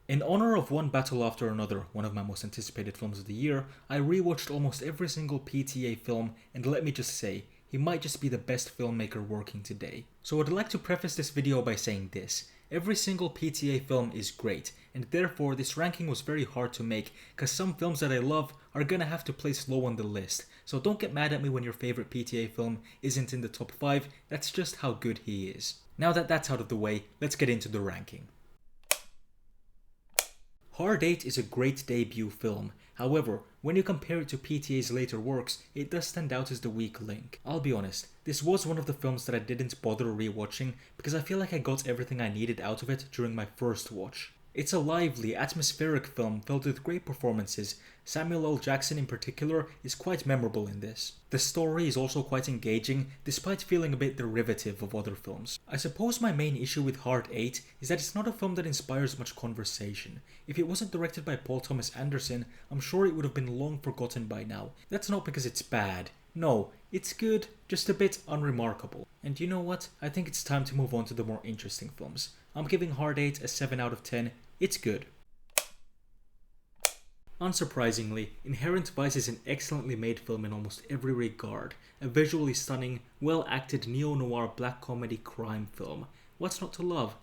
In honor of One Battle After Another, one of my most anticipated films of the year, I rewatched almost every single PTA film, and let me just say, he might just be the best filmmaker working today. So I'd like to preface this video by saying this. Every single PTA film is great, and therefore this ranking was very hard to make, cause some films that I love are gonna have to place low on the list. So don't get mad at me when your favorite PTA film isn't in the top 5, that's just how good he is. Now that that's out of the way, let's get into the ranking. Hard 8 is a great debut film. However, when you compare it to PTA's later works, it does stand out as the weak link. I'll be honest, this was one of the films that I didn't bother rewatching because I feel like I got everything I needed out of it during my first watch. It's a lively, atmospheric film filled with great performances. Samuel L. Jackson in particular is quite memorable in this. The story is also quite engaging, despite feeling a bit derivative of other films. I suppose my main issue with Hard 8 is that it's not a film that inspires much conversation. If it wasn't directed by Paul Thomas Anderson, I'm sure it would have been long forgotten by now. That's not because it's bad. No, it's good, just a bit unremarkable. And you know what? I think it's time to move on to the more interesting films. I'm giving Hard 8 a 7 out of 10. It's good. Unsurprisingly, Inherent Vice is an excellently made film in almost every regard. A visually stunning, well-acted neo-noir black comedy crime film. What's not to love?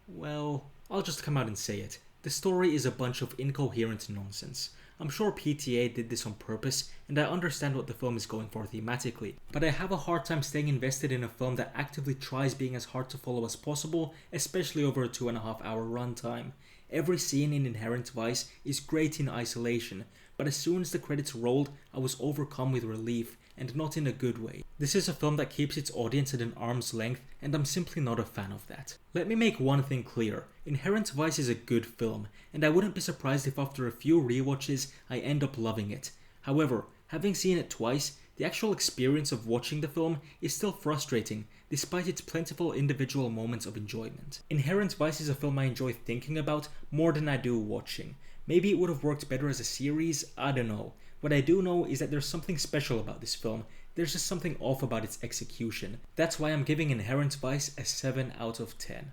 Well, I'll just come out and say it. The story is a bunch of incoherent nonsense. I'm sure PTA did this on purpose, and I understand what the film is going for thematically, but I have a hard time staying invested in a film that actively tries being as hard to follow as possible, especially over a 2.5 hour runtime. Every scene in Inherent Vice is great in isolation, but as soon as the credits rolled, I was overcome with relief, and not in a good way. This is a film that keeps its audience at an arm's length, and I'm simply not a fan of that. Let me make one thing clear. Inherent Vice is a good film, and I wouldn't be surprised if after a few rewatches I end up loving it. However, having seen it twice, the actual experience of watching the film is still frustrating, despite its plentiful individual moments of enjoyment. Inherent Vice is a film I enjoy thinking about more than I do watching. Maybe it would have worked better as a series, I don't know. What I do know is that there's something special about this film. There's just something off about its execution. That's why I'm giving Inherent Vice a 7 out of 10.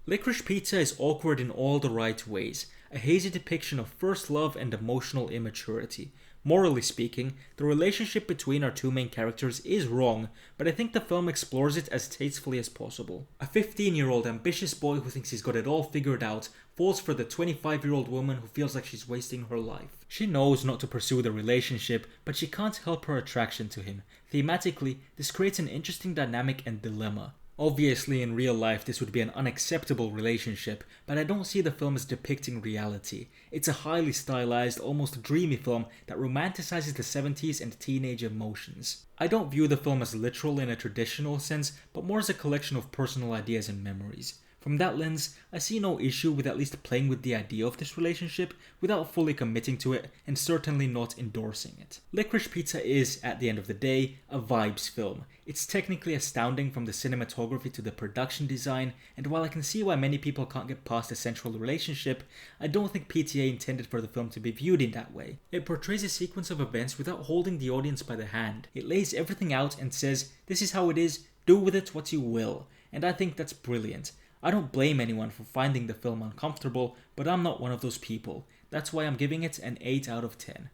Licorice Pizza is awkward in all the right ways. A hazy depiction of first love and emotional immaturity. Morally speaking, the relationship between our two main characters is wrong, but I think the film explores it as tastefully as possible. A 15-year-old ambitious boy who thinks he's got it all figured out falls for the 25-year-old woman who feels like she's wasting her life. She knows not to pursue the relationship, but she can't help her attraction to him. Thematically, this creates an interesting dynamic and dilemma. Obviously, in real life, this would be an unacceptable relationship, but I don't see the film as depicting reality. It's a highly stylized, almost dreamy film that romanticizes the 70s and teenage emotions. I don't view the film as literal in a traditional sense, but more as a collection of personal ideas and memories. From that lens, I see no issue with at least playing with the idea of this relationship without fully committing to it and certainly not endorsing it. Licorice Pizza is, at the end of the day, a vibes film. It's technically astounding from the cinematography to the production design, and while I can see why many people can't get past the central relationship, I don't think PTA intended for the film to be viewed in that way. It portrays a sequence of events without holding the audience by the hand. It lays everything out and says, this is how it is, do with it what you will, and I think that's brilliant. I don't blame anyone for finding the film uncomfortable, but I'm not one of those people. That's why I'm giving it an 8 out of 10.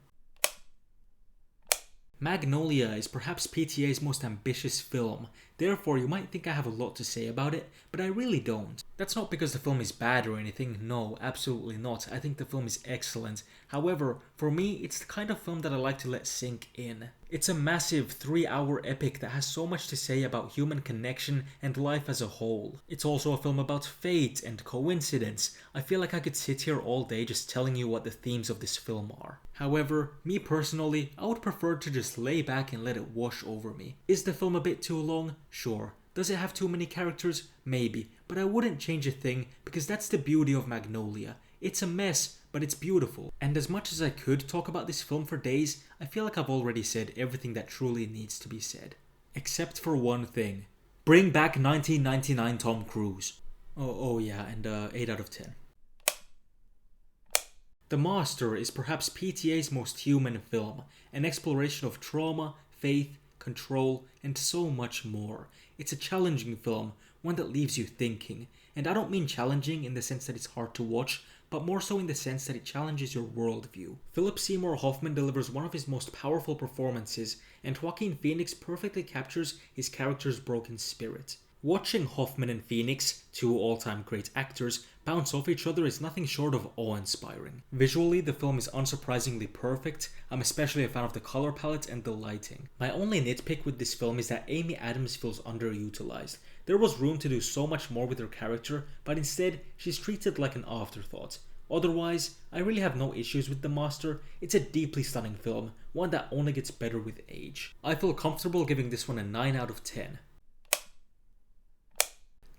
Magnolia is perhaps PTA's most ambitious film, therefore you might think I have a lot to say about it, but I really don't. That's not because the film is bad or anything, no, absolutely not. I think the film is excellent. However, for me, it's the kind of film that I like to let sink in. It's a massive 3-hour epic that has so much to say about human connection and life as a whole. It's also a film about fate and coincidence. I feel like I could sit here all day just telling you what the themes of this film are. However, me personally, I would prefer to just lay back and let it wash over me. Is the film a bit too long? Sure. Does it have too many characters? Maybe. But I wouldn't change a thing because that's the beauty of Magnolia. It's a mess, but it's beautiful. And as much as I could talk about this film for days, I feel like I've already said everything that truly needs to be said. Except for one thing. Bring back 1999 Tom Cruise. Oh yeah, and 8 out of 10. The Master is perhaps PTA's most human film, an exploration of trauma, faith, control, and so much more. It's a challenging film, one that leaves you thinking. And I don't mean challenging in the sense that it's hard to watch, but more so in the sense that it challenges your worldview. Philip Seymour Hoffman delivers one of his most powerful performances, and Joaquin Phoenix perfectly captures his character's broken spirit. Watching Hoffman and Phoenix, two all-time great actors, bounce off each other is nothing short of awe-inspiring. Visually, the film is unsurprisingly perfect. I'm especially a fan of the color palette and the lighting. My only nitpick with this film is that Amy Adams feels underutilized. There was room to do so much more with her character, but instead, she's treated like an afterthought. Otherwise, I really have no issues with The Master. It's a deeply stunning film, one that only gets better with age. I feel comfortable giving this one a 9 out of 10.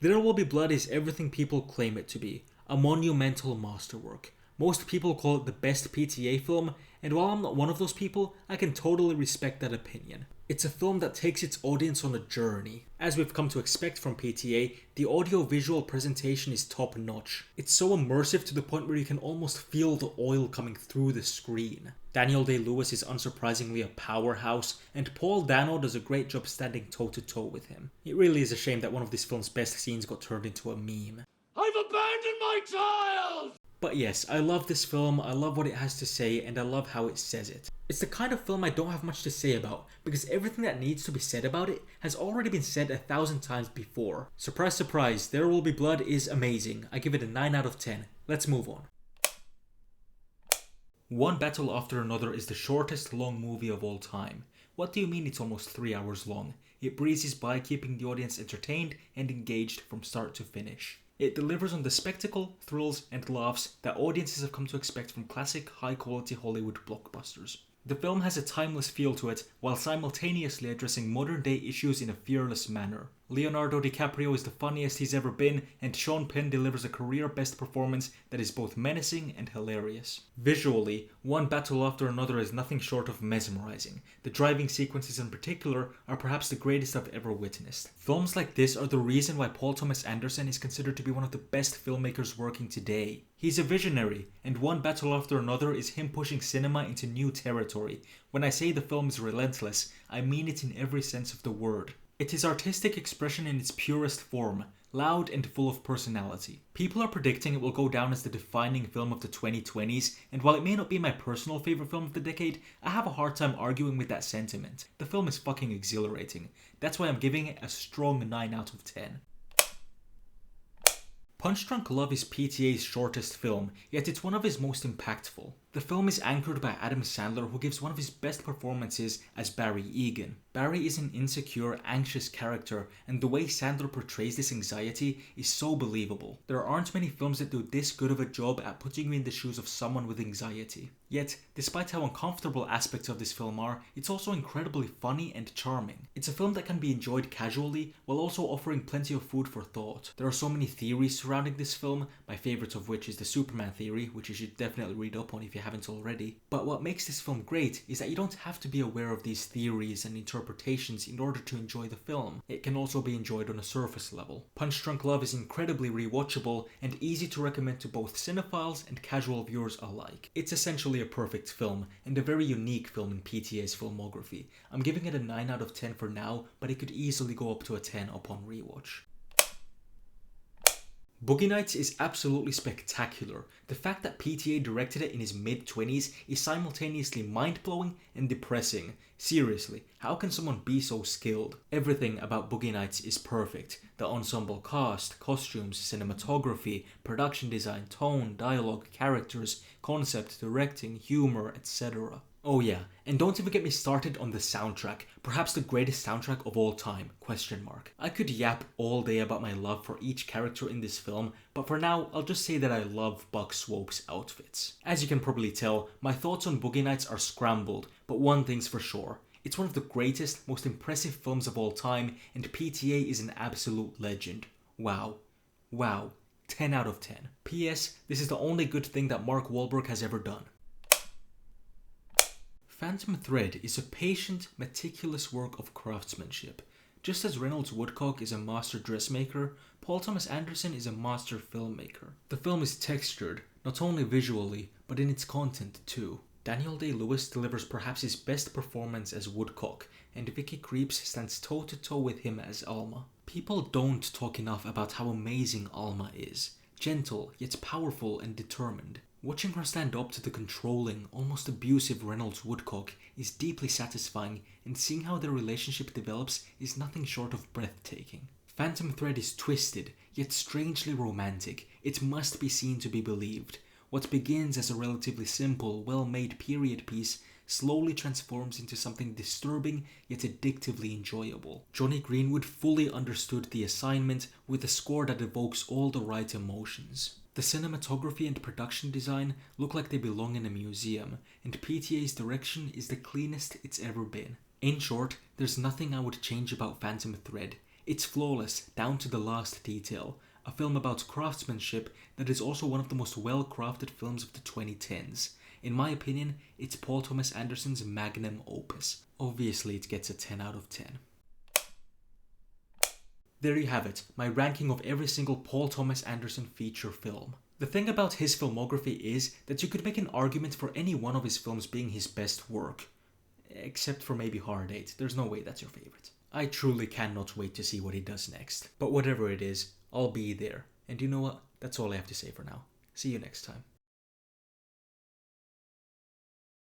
There Will Be Blood is everything people claim it to be, a monumental masterwork. Most people call it the best PTA film, and while I'm not one of those people, I can totally respect that opinion. It's a film that takes its audience on a journey. As we've come to expect from PTA, the audio-visual presentation is top-notch. It's so immersive to the point where you can almost feel the oil coming through the screen. Daniel Day-Lewis is unsurprisingly a powerhouse, and Paul Dano does a great job standing toe-to-toe with him. It really is a shame that one of this film's best scenes got turned into a meme. I've abandoned my child! But yes, I love this film, I love what it has to say, and I love how it says it. It's the kind of film I don't have much to say about, because everything that needs to be said about it has already been said 1,000 times before. Surprise, surprise, There Will Be Blood is amazing. I give it a 9 out of 10. Let's move on. One Battle After Another is the shortest long movie of all time. What do you mean it's almost 3 hours long? It breezes by, keeping the audience entertained and engaged from start to finish. It delivers on the spectacle, thrills, and laughs that audiences have come to expect from classic, high-quality Hollywood blockbusters. The film has a timeless feel to it, while simultaneously addressing modern-day issues in a fearless manner. Leonardo DiCaprio is the funniest he's ever been, and Sean Penn delivers a career-best performance that is both menacing and hilarious. Visually, One Battle After Another is nothing short of mesmerizing. The driving sequences in particular are perhaps the greatest I've ever witnessed. Films like this are the reason why Paul Thomas Anderson is considered to be one of the best filmmakers working today. He's a visionary, and One Battle After Another is him pushing cinema into new territory. When I say the film is relentless, I mean it in every sense of the word. It is artistic expression in its purest form, loud and full of personality. People are predicting it will go down as the defining film of the 2020s, and while it may not be my personal favourite film of the decade, I have a hard time arguing with that sentiment. The film is fucking exhilarating. That's why I'm giving it a strong 9 out of 10. Punch Drunk Love is PTA's shortest film, yet it's one of his most impactful. The film is anchored by Adam Sandler, who gives one of his best performances as Barry Egan. Barry is an insecure, anxious character, and the way Sandler portrays this anxiety is so believable. There aren't many films that do this good of a job at putting you in the shoes of someone with anxiety. Yet, despite how uncomfortable aspects of this film are, it's also incredibly funny and charming. It's a film that can be enjoyed casually, while also offering plenty of food for thought. There are so many theories surrounding this film, my favourite of which is the Superman theory, which you should definitely read up on if you haven't already. But what makes this film great is that you don't have to be aware of these theories and interpretations in order to enjoy the film. It can also be enjoyed on a surface level. Punch Drunk Love is incredibly rewatchable and easy to recommend to both cinephiles and casual viewers alike. It's essentially a perfect film, and a very unique film in PTA's filmography. I'm giving it a 9 out of 10 for now, but it could easily go up to a 10 upon rewatch. Boogie Nights is absolutely spectacular. The fact that PTA directed it in his mid-20s is simultaneously mind-blowing and depressing. Seriously, how can someone be so skilled? Everything about Boogie Nights is perfect. The ensemble cast, costumes, cinematography, production design, tone, dialogue, characters, concept, directing, humor, etc. Oh yeah, and don't even get me started on the soundtrack, perhaps the greatest soundtrack of all time, ? I could yap all day about my love for each character in this film, but for now, I'll just say that I love Buck Swope's outfits. As you can probably tell, my thoughts on Boogie Nights are scrambled, but one thing's for sure. It's one of the greatest, most impressive films of all time, and PTA is an absolute legend. Wow. Wow. 10 out of 10. P.S. This is the only good thing that Mark Wahlberg has ever done. Phantom Thread is a patient, meticulous work of craftsmanship. Just as Reynolds Woodcock is a master dressmaker, Paul Thomas Anderson is a master filmmaker. The film is textured, not only visually, but in its content too. Daniel Day-Lewis delivers perhaps his best performance as Woodcock, and Vicky Krieps stands toe-to-toe with him as Alma. People don't talk enough about how amazing Alma is. Gentle, yet powerful and determined. Watching her stand up to the controlling, almost abusive Reynolds Woodcock is deeply satisfying, and seeing how their relationship develops is nothing short of breathtaking. Phantom Thread is twisted, yet strangely romantic. It must be seen to be believed. What begins as a relatively simple, well-made period piece slowly transforms into something disturbing yet addictively enjoyable. Johnny Greenwood fully understood the assignment with a score that evokes all the right emotions. The cinematography and production design look like they belong in a museum, and PTA's direction is the cleanest it's ever been. In short, there's nothing I would change about Phantom Thread. It's flawless, down to the last detail. A film about craftsmanship that is also one of the most well-crafted films of the 2010s. In my opinion, it's Paul Thomas Anderson's magnum opus. Obviously, it gets a 10 out of 10. There you have it, my ranking of every single Paul Thomas Anderson feature film. The thing about his filmography is that you could make an argument for any one of his films being his best work. Except for maybe Hard 8, there's no way that's your favorite. I truly cannot wait to see what he does next. But whatever it is, I'll be there. And you know what? That's all I have to say for now. See you next time.